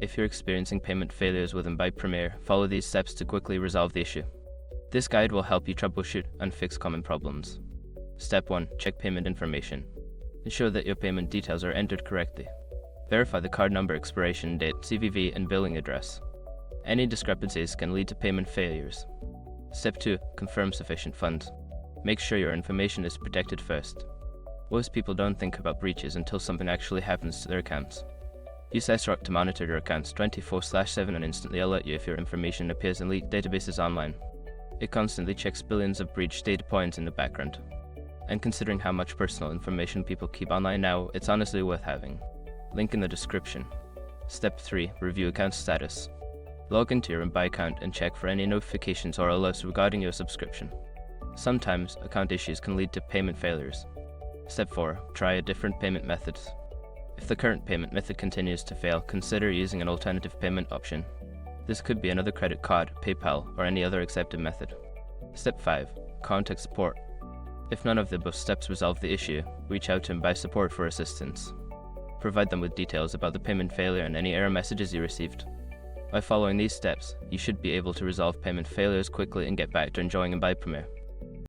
If you're experiencing payment failures with Emby Premier, follow these steps to quickly resolve the issue. This guide will help you troubleshoot and fix common problems. Step 1. Check payment information. Ensure that your payment details are entered correctly. Verify the card number, expiration date, CVV, and billing address. Any discrepancies can lead to payment failures. Step 2. Confirm sufficient funds. Make sure your information is protected first. Most people don't think about breaches until something actually happens to their accounts. Use SROC to monitor your accounts 24/7 and instantly alert you if your information appears in leaked databases online. It constantly checks billions of breached data points in the background. And considering how much personal information people keep online now, it's honestly worth having. Link in the description. Step 3. Review account status. Log into your Emby account and check for any notifications or alerts regarding your subscription. Sometimes, account issues can lead to payment failures. Step 4. Try a different payment method. If the current payment method continues to fail, consider using an alternative payment option. This could be another credit card, PayPal, or any other accepted method. Step 5. Contact support. If none of the above steps resolve the issue, reach out to Emby support for assistance. Provide them with details about the payment failure and any error messages you received. By following these steps, you should be able to resolve payment failures quickly and get back to enjoying Emby Premier.